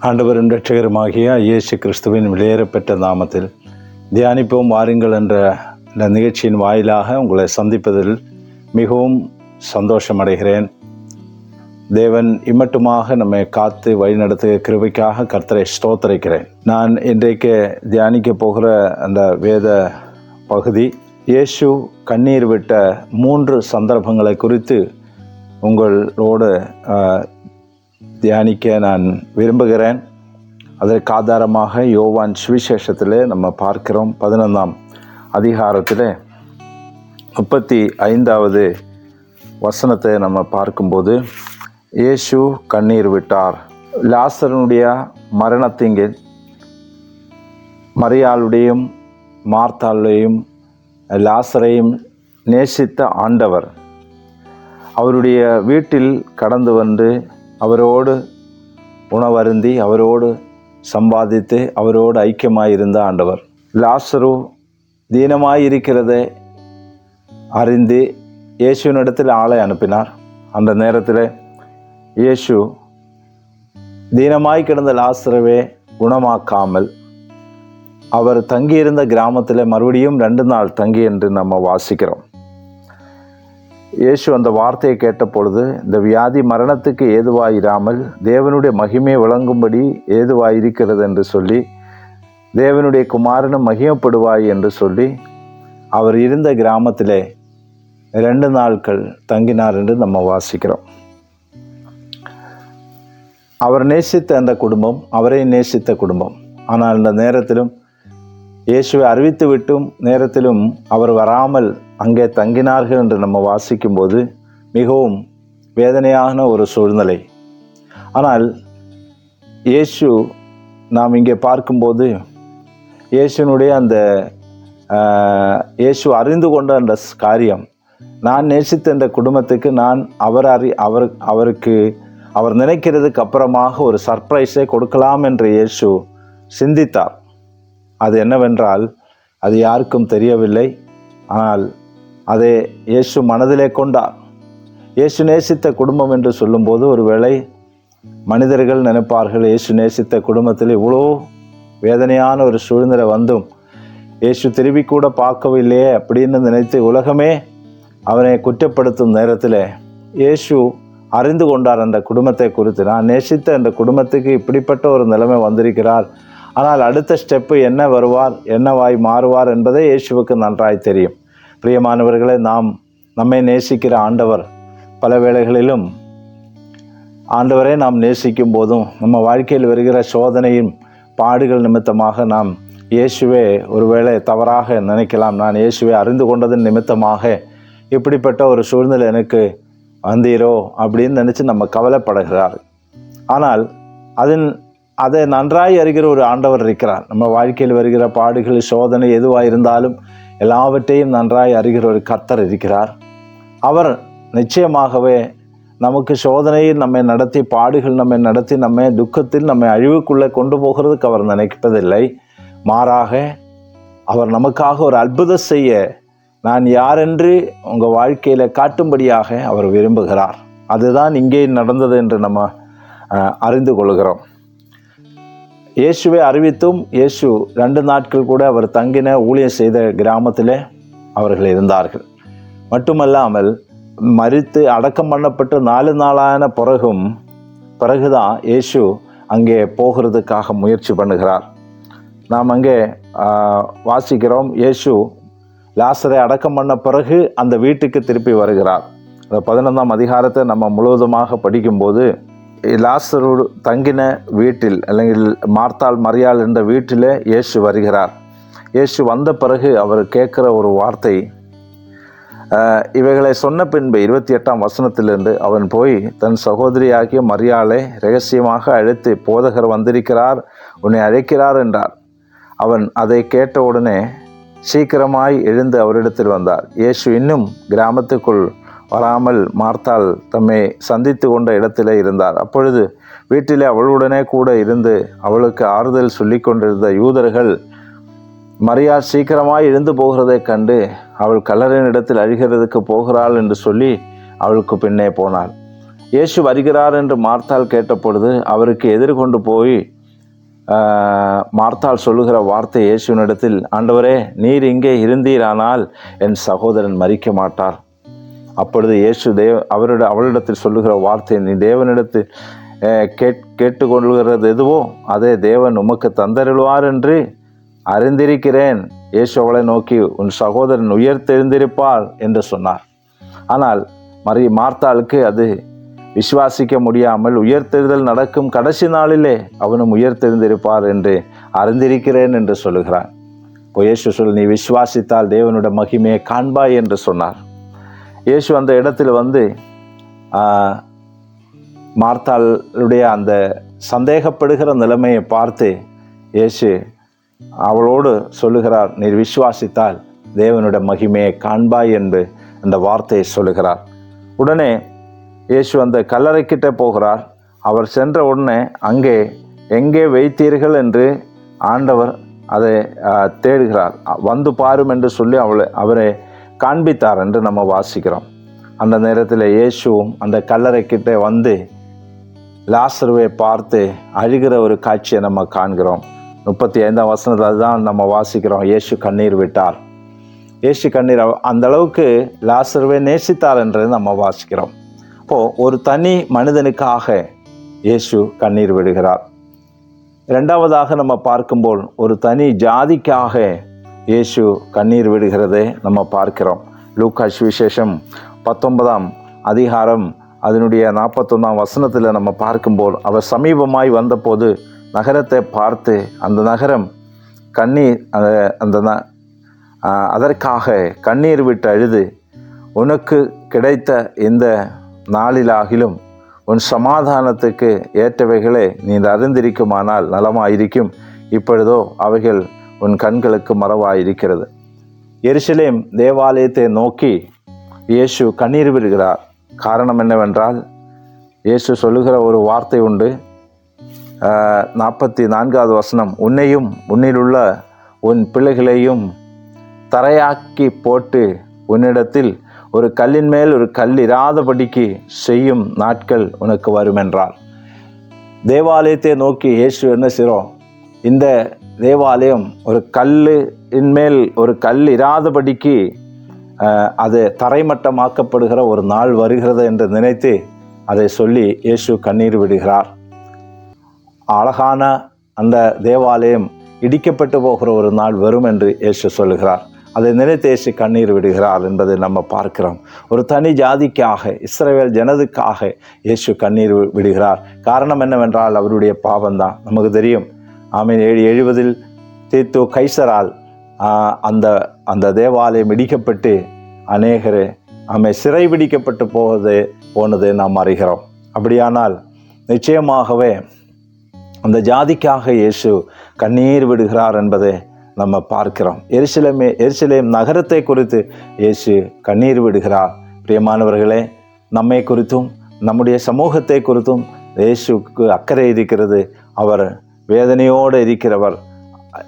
ஆண்டவரும் இரட்சகருமாகிய இயேசு கிறிஸ்துவின் விலையேறப்பெற்ற நாமத்தில் தியானிப்போம் வாருங்கள் என்ற இந்த நிகழ்ச்சியின் வாயிலாக உங்களை சந்திப்பதில் மிகவும் சந்தோஷமடைகிறேன். தேவன் இம்மட்டுமாக நம்மை காத்து வழிநடத்துகிற கிருபைக்காக கர்த்தரை ஸ்தோத்திரிக்கிறேன். நான் இன்றைக்கு தியானிக்க போகிற அந்த வேத பகுதி இயேசு கண்ணீர் விட்ட 3 சந்தர்ப்பங்களை குறித்து உங்களோடு தியானிக்க நான் விரும்புகிறேன். அதற்கு ஆதாரமாக யோவான் சுவிசேஷத்தில் நம்ம பார்க்கிறோம். 11ஆம் அதிகாரத்தில் 35வது வசனத்தை நம்ம பார்க்கும்போது, இயேசு கண்ணீர் விட்டார். லாசருடைய மரணத்திங்கே மரியாளுடையும் மார்த்தாளுடையும் லாசரையும் நேசித்த ஆண்டவர் அவருடைய வீட்டில் கடந்து வந்து அவரோடு உணவருந்தி அவரோடு சம்பாதித்து அவரோடு ஐக்கியமாயிருந்த ஆண்டவர். லாசரு தீனமாயிருக்கிறதை அறிந்து இயேசுவினிடத்தில் ஆளை அனுப்பினார். அந்த நேரத்தில் இயேசு தீனமாய் கிடந்த லாசரவே குணமாக்காமல் அவர் தங்கியிருந்த கிராமத்தில் மறுபடியும் 2 நாள் தங்கி என்று நம்ம வாசிக்கிறோம். இயேசு அந்த வார்த்தையை கேட்ட பொழுது, இந்த வியாதி மரணத்துக்கு ஏதுவாயிராமல் தேவனுடைய மகிமை விளங்கும்படி ஏதுவாயிருக்கிறது என்று சொல்லி, தேவனுடைய குமாரனும் மகிமைப்படுவாய் என்று சொல்லி அவர் இருந்த கிராமத்திலே 2 நாட்கள் தங்கினார் என்று நம்ம வாசிக்கிறோம். அவர் நேசித்த அந்த குடும்பம் அவரை நேசித்த குடும்பம். ஆனால் இந்த நேரத்திலும் இயேசுவை அறிவித்து விட்டும் நேரத்திலும் அவர் வராமல் அங்கே தங்கினார்கள் என்று நம்ம வாசிக்கும்போது மிகவும் வேதனையான ஒரு சூழ்நிலை. ஆனால் இயேசு நாம் இங்கே பார்க்கும்போது இயேசுனுடைய அந்த இயேசு அறிந்து கொண்ட அந்த காரியம், நான் நேசித்த இந்த குடும்பத்துக்கு நான் அவருக்கு அவர் நினைக்கிறதுக்கு அப்புறமாக ஒரு சர்ப்ரைஸை கொடுக்கலாம் என்று இயேசு சிந்தித்தார். அது என்னவென்றால் அது யாருக்கும் தெரியவில்லை. ஆனால் அதை இயேசு மனதிலே கொண்டார். இயேசு நேசித்த குடும்பம் என்று சொல்லும்போது ஒருவேளை மனிதர்கள் நினைப்பார்கள், இயேசு நேசித்த குடும்பத்தில் இவ்வளோ வேதனையான ஒரு சூழ்நிலை வந்தும் இயேசு திரும்பி கூட பார்க்கவில்லையே அப்படின்னு நினைத்து உலகமே அவனை குற்றப்படுத்தும் நேரத்தில் இயேசு அறிந்து கொண்டார் அந்த குடும்பத்தை குறித்து. நான் நேசித்த அந்த குடும்பத்துக்கு இப்படிப்பட்ட ஒரு நிலைமை வந்திருக்கிறார், ஆனால் அடுத்த ஸ்டெப்பு என்ன வருவார், என்னவாய் மாறுவார் என்பதே இயேசுவுக்கு நன்றாய் தெரியும். பிரியமானவர்களே, நம்மை நேசிக்கிற ஆண்டவர் பல வேளைகளிலும் ஆண்டவரை நாம் நேசிக்கும் போதும் நம்ம வாழ்க்கையில் வருகிற சோதனையும் பாடுகள் நிமித்தமாக நாம் இயேசுவே ஒருவேளை தவறாக நினைக்கலாம். நான் இயேசுவை அறிந்து கொண்டதன் நிமித்தமாக இப்படிப்பட்ட ஒரு சூழ்நிலை எனக்கு வந்தீரோ அப்படின்னு நினச்சி நம்ம கவலைப்படுகிறார். ஆனால் அதை நன்றாய் அறிகிற ஒரு ஆண்டவர் இருக்கிறார். நம்ம வாழ்க்கையில் வருகிற பாடுகள் சோதனை எதுவாக இருந்தாலும் எல்லாவற்றையும் நன்றாய் அறிகிற ஒரு கர்த்தர் இருக்கிறார். அவர் நிச்சயமாகவே நமக்கு சோதனையில் நம்மை நடத்தி பாடுகள் நம்மை நடத்தி நம்மை துக்கத்தில் நம்மை அழிவுக்குள்ளே கொண்டு போகிறதுக்கு அவர் நினைப்பதில்லை. மாறாக அவர் நமக்காக ஒரு அற்புதம் செய்ய, நான் யாரென்று உங்கள் வாழ்க்கையில் காட்டும்படியாக அவர் விரும்புகிறார். அதுதான் இங்கே நடந்தது என்று நம்ம அறிந்து கொள்கிறோம். இயேசுவை அறிவித்தும் இயேசு 2 நாட்கள் கூட அவர் தங்கின ஊழியம் செய்த கிராமத்தில் அவர்கள் இருந்தார்கள். மட்டுமல்லாமல் மரித்து அடக்கம் பண்ணப்பட்டு 4 நாளான பிறகுதான் இயேசு அங்கே போகிறதுக்காக முயற்சி பண்ணுகிறார். நாம் அங்கே வாசிக்கிறோம், இயேசு லாசரை அடக்கம் பண்ண பிறகு அந்த வீட்டுக்கு திருப்பி வருகிறார். அந்த 11ஆம் அதிகாரத்தை நம்ம முழுவதுமாக படிக்கும்போது, லாசரு தங்கின வீட்டில் അല്ലെങ്കിൽ மார்த்தாள் மரியாள் என்ற வீட்டிலே இயேசு வருகிறார். இயேசு வந்த பிறகு அவர் கேட்குற ஒரு வார்த்தை, இவைகளை சொன்ன பின்பு 28ஆம் வசனத்திலிருந்து அவன் போய் தன் சகோதரியாகிய மரியாளை இரகசியமாக அழைத்து, போதகர் வந்திருக்கிறார், உன்னை அழைக்கிறார் என்றார். அவன் அதை கேட்ட உடனே சீக்கிரமாய் எழுந்து அவரிடத்தில் வந்தார். இயேசு இன்னும் கிராமத்துக்குள் வராமல் மார்த்தாள் தம்மை சந்தித்து கொண்ட இடத்திலே இருந்தார். அப்பொழுது வீட்டிலே அவளுடனே கூட இருந்து அவளுக்கு ஆறுதல் சொல்லி கொண்டிருந்த யூதர்கள் மரியாள் சீக்கிரமாய் எழுந்து போகிறதைக் கண்டு அவள் கல்லறையின் இடத்தில் அழுகிறதுக்கு போகிறாள் என்று சொல்லி அவளுக்கு பின்னே போனாள். இயேசு வருகிறார் என்று மார்த்தாள் கேட்ட பொழுது அவருக்கு எதிர்கொண்டு போய் மார்த்தாள் சொல்லுகிற வார்த்தை இயேசுவினிடத்தில், ஆண்டவரே, நீர் இங்கே இருந்தீரானால் என் சகோதரன் மரிக்க மாட்டார். அப்பொழுது இயேசு அவளிடத்தில் சொல்லுகிற வார்த்தை, நீ தேவனிடத்தில் கேட்டுக்கொள்கிறது எதுவோ அதை தேவன் உமக்கு தந்தருள்வார் என்று அறிந்திருக்கிறேன். இயேசு அவளை நோக்கி, உன் சகோதரன் உயிர்த்தெழுந்திருப்பார் என்று சொன்னார். ஆனால் மார்த்தாளுக்கு அது விசுவாசிக்க முடியாமல், உயிர்த்தெழுதல் நடக்கும் கடைசி நாளிலே அவனும் உயிர்த்தெழுந்திருப்பார் என்று அறிந்திருக்கிறேன் என்று சொல்லுகிறார். இப்போ இயேசு நீ விசுவாசித்தால் தேவனுடைய மகிமையை காண்பாய் என்று சொன்னார். இயேசு அந்த இடத்தில் வந்து மார்த்தாளுடைய அந்த சந்தேகப்படுகிற நிலைமையை பார்த்து இயேசு அவளோடு சொல்லுகிறார், நீர் விசுவாசித்தால் தேவனுடைய மகிமையை காண்பாய் என்று அந்த வார்த்தையை சொல்லுகிறார். உடனே இயேசு அந்த கல்லறைக்கிட்ட போகிறார். அவர் சென்ற உடனே அங்கே எங்கே வைத்தீர்கள் என்று ஆண்டவர் அதை தேடுகிறார். வந்து பாரும் என்று சொல்லி அவரை காண்பித்தார் என்று நம்ம வாசிக்கிறோம். அந்த நேரத்தில் இயேசுவும் அந்த கல்லறைக்கிட்ட வந்து லாசருவை பார்த்து அழுகிற ஒரு காட்சியை நம்ம காண்கிறோம். 35ஆம் வசனத்தில் தான் நம்ம வாசிக்கிறோம், இயேசு கண்ணீர் விட்டார். இயேசு கண்ணீர் அந்த அளவுக்கு லாசருவை நேசித்தார் என்று நம்ம வாசிக்கிறோம். அப்போது ஒரு தனி மனிதனுக்காக இயேசு கண்ணீர் விடுகிறார். இரண்டாவதாக நம்ம பார்க்கும்போது ஒரு தனி ஜாதிக்காக இயேசு கண்ணீர் விடுகிறதை நம்ம பார்க்கிறோம். லூக்கா சுவிசேஷம் 19ஆம் அதிகாரம் அதனுடைய 41ஆம் வசனத்தில் நம்ம பார்க்கும்போது, அவர் சமீபமாய் வந்தபோது நகரத்தை பார்த்து அந்த நகரம் அதற்காக கண்ணீர் விட்டு அழுது, உனக்கு கிடைத்த இந்த நாளிலாகிலும் உன் சமாதானத்துக்கு ஏற்றவைகளை நீ அறிந்திருக்குமானால் நலமாயிருக்கும், இப்பொழுதோ அவைகள் உன் கண்களுக்கு மறவாயிருக்கிறது. எருசலேம் தேவாலயத்தை நோக்கி இயேசு கண்ணீர் விடுகிறார். காரணம் என்னவென்றால், இயேசு சொல்லுகிற ஒரு வார்த்தை உண்டு. 44வது வசனம், உன்னையும் உன்னிலுள்ள உன் பிள்ளைகளையும் தரையாக்கி போட்டு உன்னிடத்தில் ஒரு கல்லின் மேல் ஒரு கல் இராதபடிக்கு செய்யும் நாட்கள் உனக்கு வரும் என்றார். தேவாலயத்தை நோக்கி இயேசு என்ன செய்கிறோம், இந்த தேவாலயம் ஒரு கல்லின் மேல் ஒரு கல் இராதபடிக்கு அது தரைமட்டமாக்கப்படுகிற ஒரு நாள் வருகிறது என்று நினைத்து அதை சொல்லி இயேசு கண்ணீர் விடுகிறார். அழகான அந்த தேவாலயம் இடிக்கப்பட்டு போகிற ஒரு நாள் வரும் என்று இயேசு சொல்லுகிறார். அதை நினைத்து இயேசு கண்ணீர் விடுகிறார் என்பதை நம்ம பார்க்கிறோம். ஒரு தனி ஜாதிக்காக, இஸ்ரவேல் ஜனதுக்காக இயேசு கண்ணீர் விடுகிறார். காரணம் என்னவென்றால் அவருடைய பாவம்தான். நமக்கு தெரியும், ஆமீன், 70 தீத்து கைசரால் அந்த தேவாலயம் இடிக்கப்பட்டு அநேகர் சிறை பிடிக்கப்பட்டு போனது நாம் அறிகிறோம். அப்படியானால் நிச்சயமாகவே அந்த ஜாதிக்காக இயேசு கண்ணீர் விடுகிறார் என்பதை நம்ம பார்க்கிறோம். எருசலேம் நகரத்தை குறித்து இயேசு கண்ணீர் விடுகிறார். பிரியமானவர்களே, நம்மை குறித்தும் நம்முடைய சமூகத்தை குறித்தும் இயேசுக்கு அக்கறை இருக்கிறது. அவர் வேதனையோடு இருக்கிறவர்.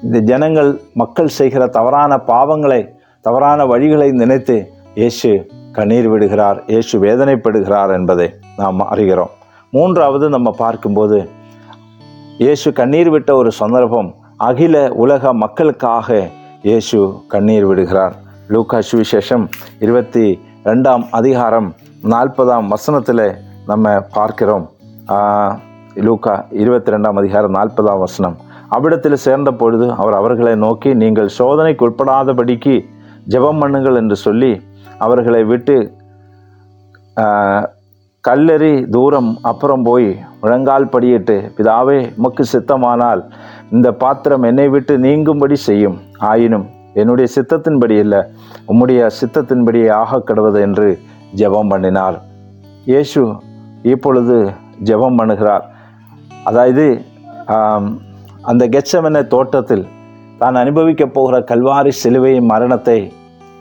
இந்த ஜனங்கள், மக்கள் செய்கிற தவறான பாவங்களை, தவறான வழிகளை நினைத்து இயேசு கண்ணீர் விடுகிறார், இயேசு வேதனைப்படுகிறார் என்பதை நாம் அறிகிறோம். மூன்றாவது நம்ம பார்க்கும்போது இயேசு கண்ணீர் விட்ட ஒரு சந்தர்ப்பம், அகில உலக மக்களுக்காக இயேசு கண்ணீர் விடுகிறார். லூக்கா சுவிசேஷம் 22ஆம் அதிகாரம் 40ஆம் வசனத்தில் நம்ம பார்க்கிறோம். லூக்கா 22ஆம் அதிகாரம் 40ஆம் வசனம், அவ்விடத்தில் சேர்ந்த பொழுது அவர் அவர்களை நோக்கி, நீங்கள் சோதனைக்கு உட்படாதபடிக்கு ஜெபம் பண்ணுங்கள் என்று சொல்லி அவர்களை விட்டு கல்லெறி தூரம் அப்புறம் போய் முழங்கால் படியிட்டு, பிதாவே, உமக்கு சித்தமானால் இந்த பாத்திரம் என்னை விட்டு நீங்கும்படி செய்யும், ஆயினும் என்னுடைய சித்தத்தின்படி இல்லை, உம்முடைய சித்தத்தின்படியே ஆக கடவது என்று ஜெபம் பண்ணினார். இயேசு இப்பொழுது ஜெபம் பண்ணுகிறார். அதாவது அந்த கெத்செமனே தோட்டத்தில் தான் அனுபவிக்க போகிற கல்வாரி சிலுவையின் மரணத்தை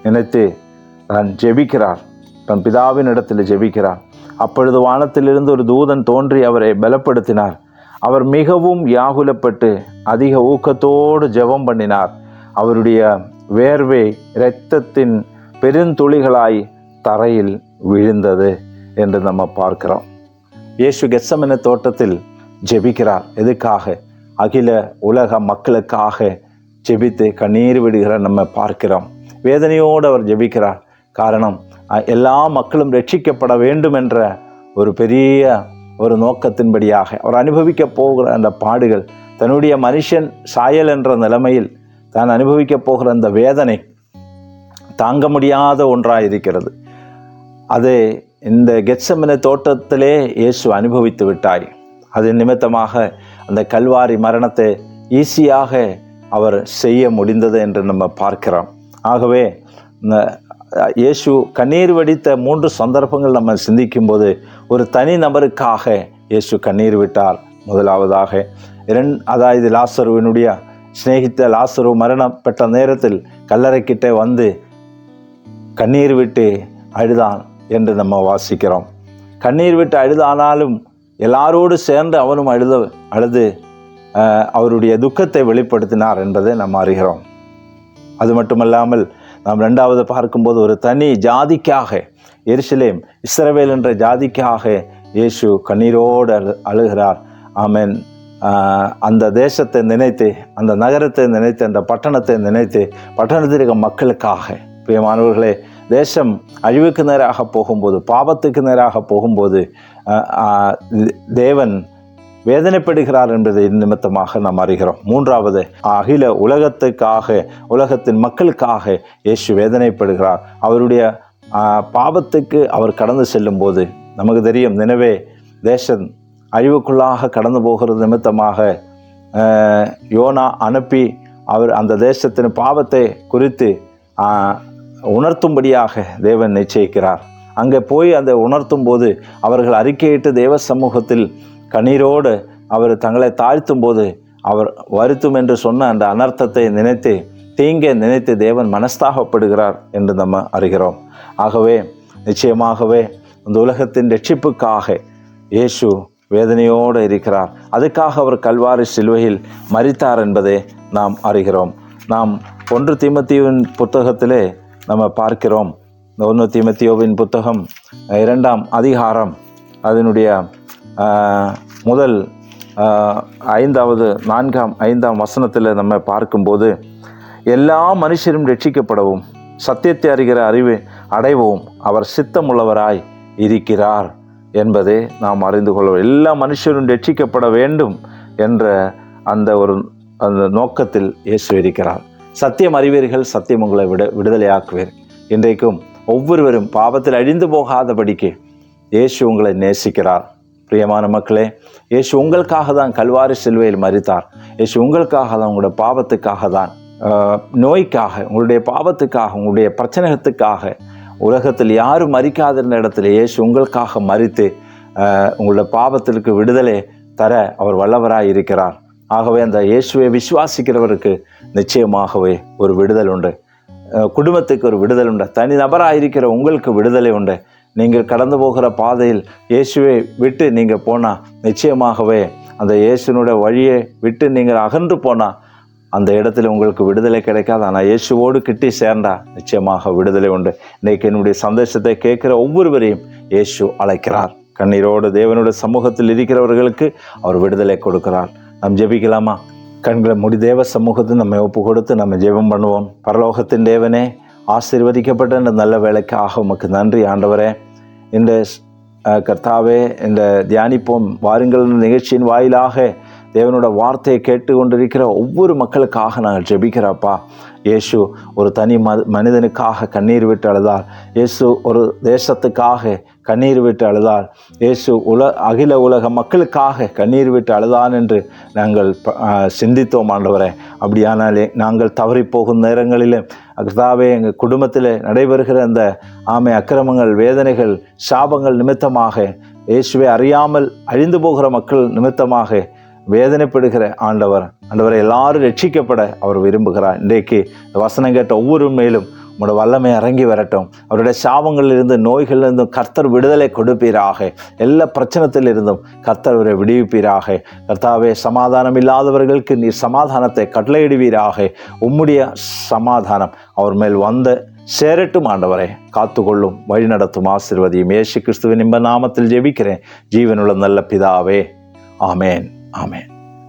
நினைத்து தான் ஜெபிக்கிறார். தன் பிதாவின் இடத்தில் ஜெபிக்கிறார். அப்பொழுது வானத்திலிருந்து ஒரு தூதன் தோன்றி அவரை பலப்படுத்தினார். அவர் மிகவும் வியாகுலப்பட்டு அதிக ஊக்கத்தோடு ஜெபம் பண்ணினார். அவருடைய வேர்வை இரத்தத்தின் பெருந்துளிகளாய் தரையில் விழுந்தது என்று நம்ம பார்க்கிறோம். இயேசு கெத்செமனே தோட்டத்தில் ஜெபிக்கிறார். எதுக்காக? அகில உலக மக்களுக்காக ஜெபித்து கண்ணீர் விடுகிற நம்ம பார்க்கிறோம். வேதனையோடு அவர் ஜெபிக்கிறார். காரணம், எல்லா மக்களும் ரட்சிக்கப்பட வேண்டும் என்ற ஒரு பெரிய ஒரு நோக்கத்தின்படியாக அவர் அனுபவிக்க போகிற அந்த பாடுகள், தன்னுடைய மனுஷன் சாயல் என்ற நிலைமையில் தான் அனுபவிக்க போகிற அந்த வேதனை தாங்க முடியாத ஒன்றாக இருக்கிறது. அது இந்த கெத்செமனே தோட்டத்திலே இயேசு அனுபவித்து விட்டாய். அது நிமித்தமாக அந்த கல்வாரி மரணத்தை ஈஸியாக அவர் செய்ய முடிந்தது என்று நம்ம பார்க்கிறோம். ஆகவே இயேசு கண்ணீர் வடித்த 3 சந்தர்ப்பங்கள் நம்ம சிந்திக்கும்போது ஒரு தனி நபருக்காக இயேசு கண்ணீர் விட்டார். முதலாவதாக அதாவது லாசருவினுடைய சிநேகித்த லாசரு மரணப்பட்ட நேரத்தில் கல்லறைக்கிட்ட வந்து கண்ணீர் விட்டு அழுதான் என்று நம்ம வாசிக்கிறோம். கண்ணீர் விட்டு அழுதானாலும் எல்லாரோடு சேர்ந்து அவனும் அழுது அவருடைய துக்கத்தை வெளிப்படுத்தினார் என்பதை நாம் அறிகிறோம். அது மட்டுமல்லாமல் நாம் 2வது பார்க்கும்போது ஒரு தனி ஜாதிக்காக, எருசலேம் இஸ்ரவேல் என்ற ஜாதிக்காக இயேசு கண்ணீரோடு அழுகிறார். ஆமென். அந்த தேசத்தை நினைத்து, அந்த நகரத்தை நினைத்து, அந்த பட்டணத்தை நினைத்து, பட்டணத்தில் இருக்க மக்களுக்காக. பிரியமானவர்களே, தேசம் அழிவுக்கு நேராக போகும்போது, பாவத்துக்கு நேராக போகும்போது தேவன் வேதனைப்படுகிறார் என்பதை நிமித்தமாக நாம் அறிகிறோம். 3வது, அகில உலகத்துக்காக, உலகத்தின் மக்களுக்காக இயேசு வேதனைப்படுகிறார். அவருடைய பாவத்துக்கு அவர் கடந்து செல்லும் போது நமக்கு தெரியும், நினைவே தேசம் அழிவுக்குள்ளாக கடந்து போகிறது நிமித்தமாக யோனா அனுப்பி அவர் அந்த தேசத்தின் பாவத்தை குறித்து உணர்த்தும்படியாக தேவன் நிச்சயிக்கிறார். அங்கே போய் அதை உணர்த்தும் போது அவர்கள் அறிக்கையிட்டு தேவ சமூகத்தில் கண்ணீரோடு அவர் தங்களை தாழ்த்தும் போது அவர் வருத்தும் என்று சொன்ன அந்த அனர்த்தத்தை நினைத்து, தீங்கை நினைத்து தேவன் மனஸ்தாபப்படுகிறார் என்று நம்ம அறிகிறோம். ஆகவே நிச்சயமாகவே இந்த உலகத்தின் ரட்சிப்புக்காக இயேசு வேதனையோடு இருக்கிறார். அதுக்காக அவர் கல்வாரி சிலுவையில் மரித்தார் என்பதை நாம் அறிகிறோம். நாம் 1 தீமோத்தேயுவின் புத்தகத்திலே நம்ம பார்க்கிறோம். இந்த 1 தீமோத்தேயுவின் புத்தகம் 2ஆம் அதிகாரம் அதனுடைய முதல் 5ஆம் வசனத்தில் நம்ம பார்க்கும்போது, எல்லா மனுஷரும் ரட்சிக்கப்படவும் சத்தியத்தை அறிகிற அறிவு அடைவோம் அவர் சித்தமுள்ளவராய் இருக்கிறார் என்பதை நாம் அறிந்து கொள்வோம். எல்லா மனுஷரும் ரட்சிக்கப்பட வேண்டும் என்ற அந்த நோக்கத்தில் இயேசு இருக்கிறார். சத்தியம் அறிவீர்கள், சத்தியம் உங்களை விடுதலையாக்குவீர். இன்றைக்கும் ஒவ்வொருவரும் பாவத்தில் அழிந்து போகாதபடிக்கு இயேசு உங்களை நேசிக்கிறார். பிரியமான மக்களே, இயேசு உங்களுக்காக தான் கல்வாரி சிலுவையில் மரித்தார். இயேசு உங்களுக்காக தான், உங்களுடைய பாவத்துக்காக தான், நோய்க்காக, உங்களுடைய பாவத்துக்காக, உங்களுடைய பிரச்சனைகளுக்காக, உலகத்தில் யாரும் மரிக்காதிருந்த இடத்துல இயேசு உங்களுக்காக மரித்து உங்களுடைய பாவத்திற்கு விடுதலை தர அவர் வல்லவராய் இருக்கிறார். ஆகவே அந்த இயேசுவை விசுவாசிக்கிறவருக்கு நிச்சயமாகவே ஒரு விடுதல் உண்டு. குடும்பத்துக்கு ஒரு விடுதல் உண்டு. தனி நபராக இருக்கிற உங்களுக்கு விடுதலை உண்டு. நீங்கள் கடந்து போகிற பாதையில் இயேசுவை விட்டு நீங்கள் போனால் நிச்சயமாகவே அந்த இயேசுனுடைய வழியை விட்டு நீங்கள் அகன்று போனால் அந்த இடத்துல உங்களுக்கு விடுதலை கிடைக்காது. ஆனால் இயேசுவோடு கிட்டி சேர்ந்தா நிச்சயமாக விடுதலை உண்டு. இன்றைக்கு என்னுடைய சந்தேசத்தை கேட்குற ஒவ்வொருவரையும் இயேசு அழைக்கிறார். கண்ணீரோடு தேவனுடைய சமூகத்தில் இருக்கிறவர்களுக்கு அவர் விடுதலை கொடுக்கிறார். நாம் ஜெபிக்கலாமா? கண்களை மூடி தேவ சமூகத்தில் நம்ம ஒப்பு கொடுத்து நம்ம ஜெபம் பண்ணுவோம். பரலோகத்தின் தேவனே, ஆசீர்வதிக்கப்பட்ட இந்த நல்ல வேலைக்காக உமக்கு நன்றி ஆண்டவரே. இந்த கர்த்தாவே, இந்த தியானிப்போம் வாருங்கள் நிகழ்ச்சியின் வாயிலாக தேவனோட வார்த்தையை கேட்டு கொண்டிருக்கிற ஒவ்வொரு மக்களுக்காக நாங்கள் ஜெபிக்கிறப்பா. இயேசு ஒரு தனி மனிதனுக்காக கண்ணீர் விட்டு அழுதார். இயேசு ஒரு தேசத்துக்காக கண்ணீர் விட்டு அழுதார். இயேசு அகில உலக மக்களுக்காக கண்ணீர் விட்டு அழுதான் என்று நாங்கள் சிந்தித்தோம் ஆண்டவரே. அப்படியானாலே நாங்கள் தவறி போகும் நேரங்களிலே கர்த்தாவே, எங்கள் குடும்பத்தில் நடைபெறுகிற அந்த அக்கிரமங்கள், வேதனைகள், சாபங்கள் நிமித்தமாக, இயேசுவை அறியாமல் அழிந்து போகிற மக்கள் நிமித்தமாக வேதனைப்படுகிற ஆண்டவரை எல்லாரும் ரட்சிக்கப்பட அவர் விரும்புகிறார். இன்றைக்கு வசனம் கேட்ட ஒவ்வொரு மேலும் உங்களோட வல்லமை இறங்கி வரட்டும். அவருடைய சாபங்களிலிருந்து, நோய்களிலிருந்தும் கர்த்தர் விடுதலை கொடுப்பீராக. எல்லா பிரச்சனத்திலிருந்தும் கர்த்தர் அவரை விடுவிப்பீராக. கர்த்தாவே, சமாதானம் இல்லாதவர்களுக்கு நீர் சமாதானத்தை கட்டளையிடுவீராக. உம்முடைய சமாதானம் அவர் மேல் வந்து சேரட்டும் ஆண்டவரே. காத்துக்கொள்ளும், வழிநடத்தும், ஆசீர்வதியும். இயேசு கிறிஸ்துவின் இன்ப நாமத்தில் ஜெபிக்கிறேன் ஜீவனுள்ள நல்ல பிதாவே. ஆமேன், ஆமேன்.